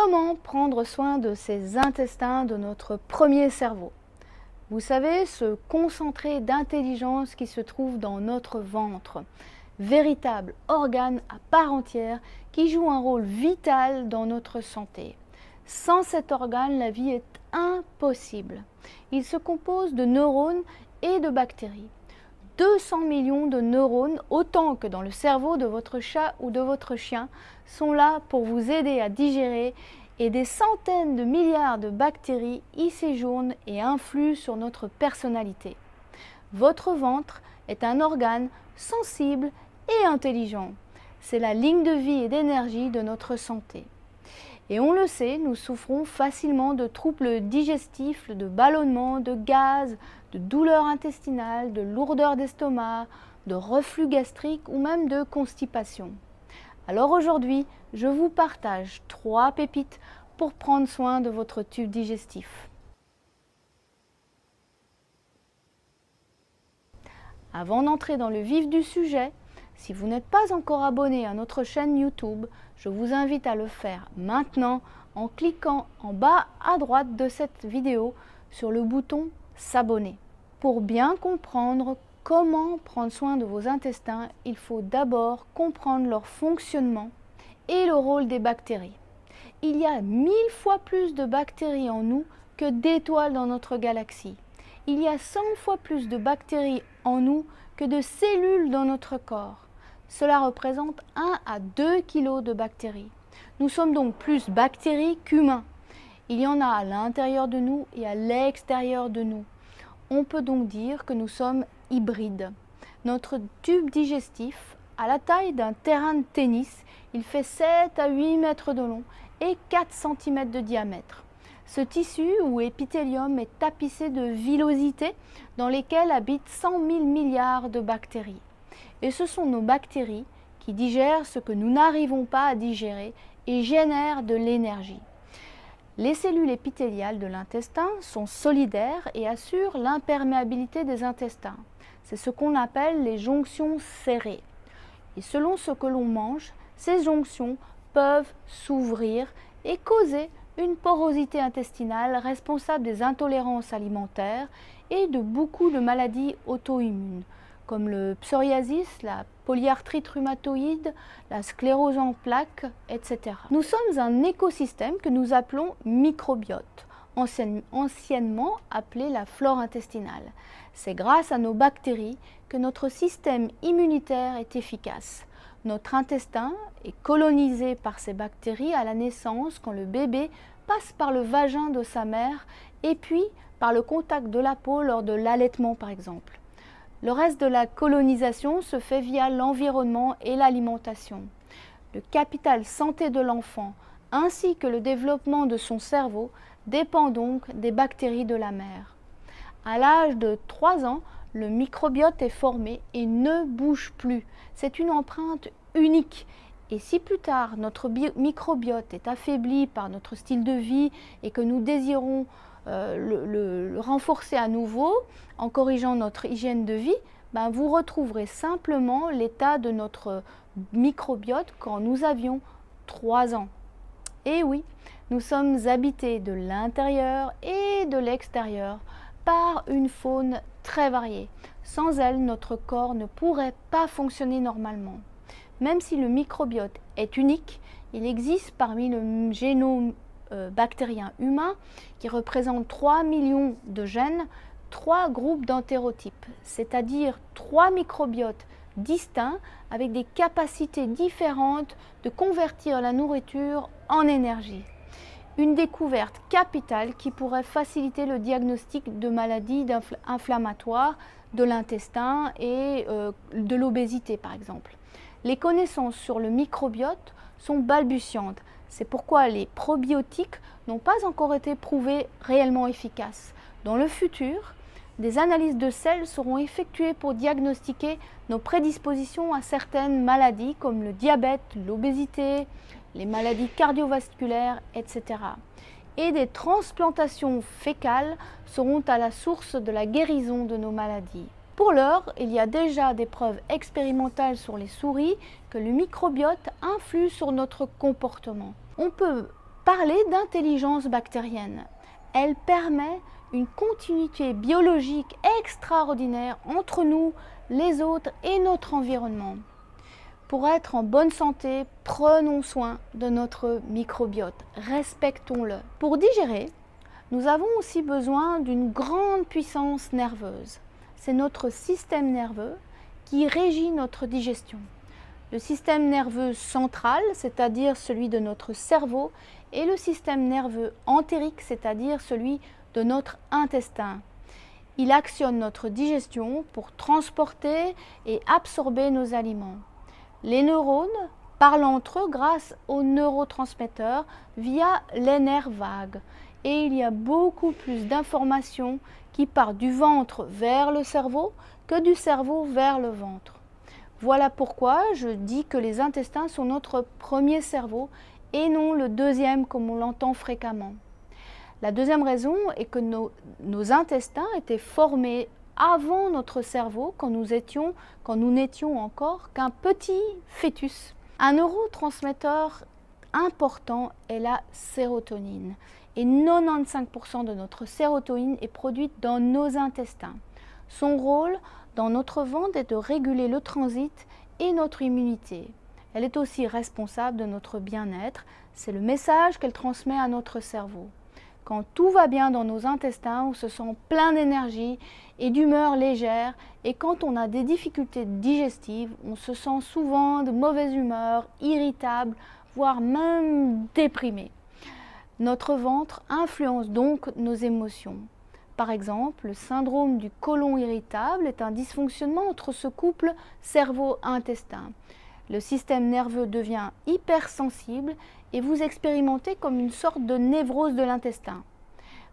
Comment prendre soin de ces intestins de notre premier cerveau? Vous savez, ce concentré d'intelligence qui se trouve dans notre ventre, véritable organe à part entière qui joue un rôle vital dans notre santé. Sans cet organe, la vie est impossible. Il se compose de neurones et de bactéries. 200 millions de neurones, autant que dans le cerveau de votre chat ou de votre chien, sont là pour vous aider à digérer et des centaines de milliards de bactéries y séjournent et influent sur notre personnalité. Votre ventre est un organe sensible et intelligent. C'est la ligne de vie et d'énergie de notre santé. Et on le sait, nous souffrons facilement de troubles digestifs, de ballonnements, de gaz, de douleurs intestinales, de lourdeur d'estomac, de reflux gastrique ou même de constipation. Alors aujourd'hui, je vous partage 3 pépites pour prendre soin de votre tube digestif. Avant d'entrer dans le vif du sujet, si vous n'êtes pas encore abonné à notre chaîne YouTube, je vous invite à le faire maintenant en cliquant en bas à droite de cette vidéo sur le bouton s'abonner. Pour bien comprendre comment prendre soin de vos intestins, il faut d'abord comprendre leur fonctionnement et le rôle des bactéries. Il y a 1000 fois plus de bactéries en nous que d'étoiles dans notre galaxie. Il y a 100 fois plus de bactéries en nous que de cellules dans notre corps. Cela représente 1 à 2 kg de bactéries. Nous sommes donc plus bactéries qu'humains. Il y en a à l'intérieur de nous et à l'extérieur de nous. On peut donc dire que nous sommes hybrides. Notre tube digestif a la taille d'un terrain de tennis. Il fait 7 à 8 mètres de long et 4 cm de diamètre. Ce tissu ou épithélium est tapissé de villosités dans lesquelles habitent 100 000 milliards de bactéries. Et ce sont nos bactéries qui digèrent ce que nous n'arrivons pas à digérer et génèrent de l'énergie. Les cellules épithéliales de l'intestin sont solidaires et assurent l'imperméabilité des intestins. C'est ce qu'on appelle les jonctions serrées. Et selon ce que l'on mange, ces jonctions peuvent s'ouvrir et causer une porosité intestinale responsable des intolérances alimentaires et de beaucoup de maladies auto-immunes, comme le psoriasis, la polyarthrite rhumatoïde, la sclérose en plaques, etc. Nous sommes un écosystème que nous appelons microbiote, anciennement appelé la flore intestinale. C'est grâce à nos bactéries que notre système immunitaire est efficace. Notre intestin est colonisé par ces bactéries à la naissance quand le bébé passe par le vagin de sa mère et puis par le contact de la peau lors de l'allaitement par exemple. Le reste de la colonisation se fait via l'environnement et l'alimentation. Le capital santé de l'enfant ainsi que le développement de son cerveau dépend donc des bactéries de la mère. À l'âge de 3 ans, le microbiote est formé et ne bouge plus. C'est une empreinte unique. Et si plus tard notre microbiote est affaibli par notre style de vie et que nous désirons le renforcer à nouveau en corrigeant notre hygiène de vie, vous retrouverez simplement l'état de notre microbiote quand nous avions 3 ans. Et oui, nous sommes habités de l'intérieur et de l'extérieur par une faune très variée. Sans elle, notre corps ne pourrait pas fonctionner normalement. Même si le microbiote est unique, il existe parmi le génome bactérien humain, qui représente 3 millions de gènes, 3 groupes d'entérotypes, c'est-à-dire 3 microbiotes distincts avec des capacités différentes de convertir la nourriture en énergie. Une découverte capitale qui pourrait faciliter le diagnostic de maladies inflammatoires de l'intestin et de l'obésité par exemple. Les connaissances sur le microbiote sont balbutiantes. C'est pourquoi les probiotiques n'ont pas encore été prouvés réellement efficaces. Dans le futur, des analyses de selles seront effectuées pour diagnostiquer nos prédispositions à certaines maladies comme le diabète, l'obésité, les maladies cardiovasculaires, etc. Et des transplantations fécales seront à la source de la guérison de nos maladies. Pour l'heure, il y a déjà des preuves expérimentales sur les souris que le microbiote influe sur notre comportement. On peut parler d'intelligence bactérienne. Elle permet une continuité biologique extraordinaire entre nous, les autres et notre environnement. Pour être en bonne santé, prenons soin de notre microbiote, respectons-le. Pour digérer, nous avons aussi besoin d'une grande puissance nerveuse. C'est notre système nerveux qui régit notre digestion. Le système nerveux central, c'est-à-dire celui de notre cerveau, et le système nerveux entérique, c'est-à-dire celui de notre intestin. Il actionne notre digestion pour transporter et absorber nos aliments. Les neurones parlent entre eux grâce aux neurotransmetteurs via les nerfs vagues. Et il y a beaucoup plus d'informations qui partent du ventre vers le cerveau que du cerveau vers le ventre. Voilà pourquoi je dis que les intestins sont notre premier cerveau et non le deuxième comme on l'entend fréquemment. La deuxième raison est que nos intestins étaient formés avant notre cerveau, quand nous n'étions encore qu'un petit fœtus. Un neurotransmetteur important est la sérotonine. Et 95% de notre sérotonine est produite dans nos intestins. Son rôle dans notre ventre est de réguler le transit et notre immunité. Elle est aussi responsable de notre bien-être. C'est le message qu'elle transmet à notre cerveau. Quand tout va bien dans nos intestins, on se sent plein d'énergie et d'humeur légère. Et quand on a des difficultés digestives, on se sent souvent de mauvaise humeur, irritable, voire même déprimé. Notre ventre influence donc nos émotions. Par exemple, le syndrome du côlon irritable est un dysfonctionnement entre ce couple cerveau-intestin. Le système nerveux devient hypersensible et vous expérimentez comme une sorte de névrose de l'intestin.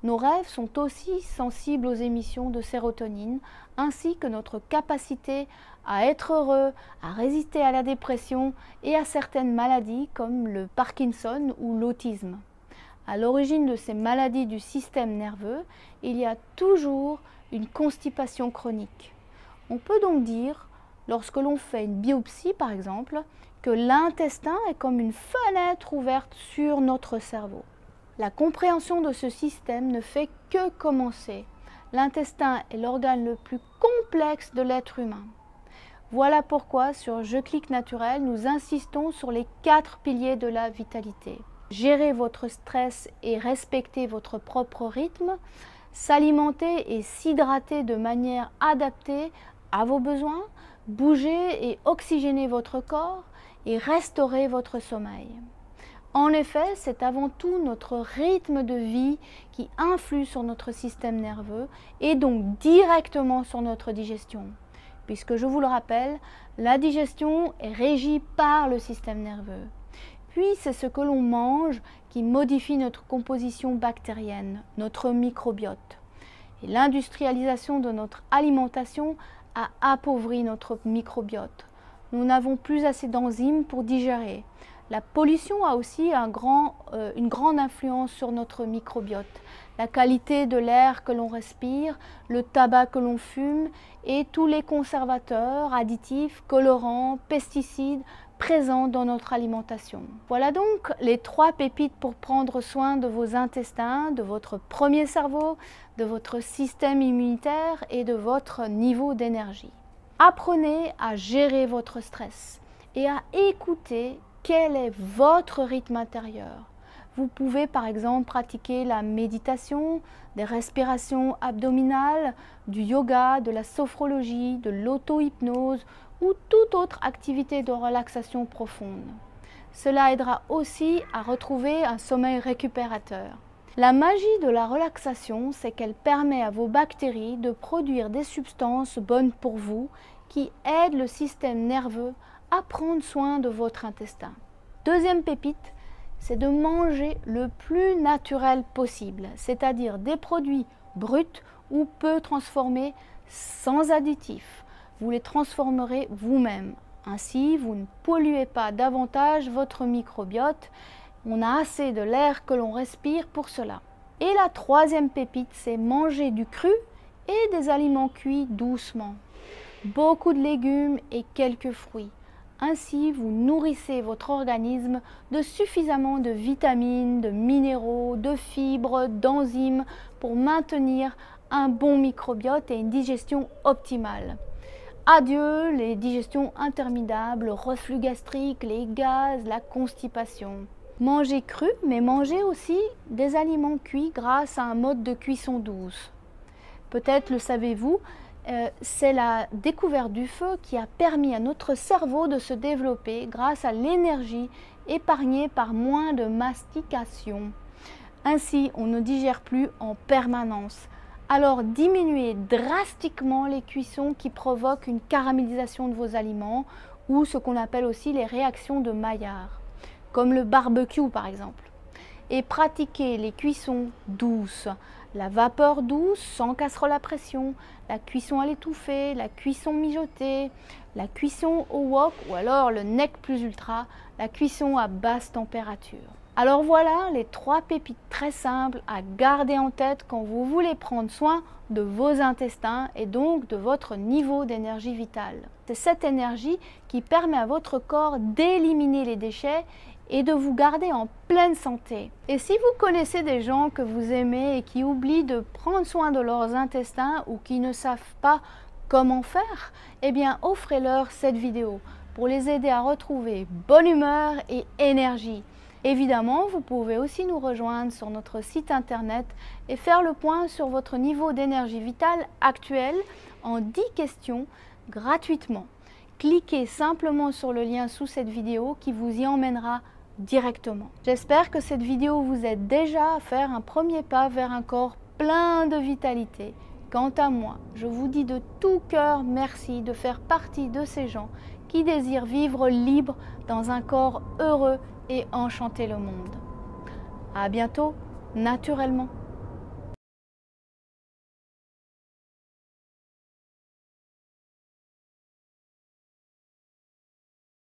Nos rêves sont aussi sensibles aux émissions de sérotonine, ainsi que notre capacité à être heureux, à résister à la dépression et à certaines maladies comme le Parkinson ou l'autisme. À l'origine de ces maladies du système nerveux, il y a toujours une constipation chronique. On peut donc dire, lorsque l'on fait une biopsie par exemple, que l'intestin est comme une fenêtre ouverte sur notre cerveau. La compréhension de ce système ne fait que commencer. L'intestin est l'organe le plus complexe de l'être humain. Voilà pourquoi sur Je Clique Naturel, nous insistons sur les 4 piliers de la vitalité. Gérer votre stress et respecter votre propre rythme, s'alimenter et s'hydrater de manière adaptée à vos besoins, bouger et oxygéner votre corps et restaurer votre sommeil. En effet, c'est avant tout notre rythme de vie qui influe sur notre système nerveux et donc directement sur notre digestion. Puisque je vous le rappelle, la digestion est régie par le système nerveux. Puis c'est ce que l'on mange qui modifie notre composition bactérienne, notre microbiote. Et l'industrialisation de notre alimentation a appauvri notre microbiote. Nous n'avons plus assez d'enzymes pour digérer. La pollution a aussi une grande influence sur notre microbiote. La qualité de l'air que l'on respire, le tabac que l'on fume et tous les conservateurs, additifs, colorants, pesticides présents dans notre alimentation. Voilà donc les 3 pépites pour prendre soin de vos intestins, de votre premier cerveau, de votre système immunitaire et de votre niveau d'énergie. Apprenez à gérer votre stress et à écouter quel est votre rythme intérieur. Vous pouvez par exemple pratiquer la méditation, des respirations abdominales, du yoga, de la sophrologie, de l'auto-hypnose ou toute autre activité de relaxation profonde. Cela aidera aussi à retrouver un sommeil récupérateur. La magie de la relaxation, c'est qu'elle permet à vos bactéries de produire des substances bonnes pour vous qui aident le système nerveux à prendre soin de votre intestin. Deuxième pépite, c'est de manger le plus naturel possible, c'est-à-dire des produits bruts ou peu transformés sans additifs. Vous les transformerez vous-même. Ainsi, vous ne polluez pas davantage votre microbiote. On a assez de l'air que l'on respire pour cela. Et la troisième pépite, c'est manger du cru et des aliments cuits doucement. Beaucoup de légumes et quelques fruits. Ainsi, vous nourrissez votre organisme de suffisamment de vitamines, de minéraux, de fibres, d'enzymes pour maintenir un bon microbiote et une digestion optimale. Adieu les digestions interminables, le reflux gastrique, les gaz, la constipation. Mangez cru, mais mangez aussi des aliments cuits grâce à un mode de cuisson douce. Peut-être le savez-vous, c'est la découverte du feu qui a permis à notre cerveau de se développer grâce à l'énergie épargnée par moins de mastication. Ainsi, on ne digère plus en permanence. Alors diminuez drastiquement les cuissons qui provoquent une caramélisation de vos aliments ou ce qu'on appelle aussi les réactions de Maillard, comme le barbecue par exemple. Et pratiquez les cuissons douces, la vapeur douce sans casserole à pression, la cuisson à l'étouffée, la cuisson mijotée, la cuisson au wok ou alors le nec plus ultra, la cuisson à basse température. Alors voilà les 3 pépites très simples à garder en tête quand vous voulez prendre soin de vos intestins et donc de votre niveau d'énergie vitale. C'est cette énergie qui permet à votre corps d'éliminer les déchets et de vous garder en pleine santé. Et si vous connaissez des gens que vous aimez et qui oublient de prendre soin de leurs intestins ou qui ne savent pas comment faire, eh bien offrez-leur cette vidéo pour les aider à retrouver bonne humeur et énergie. Évidemment, vous pouvez aussi nous rejoindre sur notre site internet et faire le point sur votre niveau d'énergie vitale actuel en 10 questions gratuitement. Cliquez simplement sur le lien sous cette vidéo qui vous y emmènera directement. J'espère que cette vidéo vous aide déjà à faire un premier pas vers un corps plein de vitalité. Quant à moi, je vous dis de tout cœur merci de faire partie de ces gens qui désirent vivre libre dans un corps heureux et enchanter le monde. À bientôt, naturellement.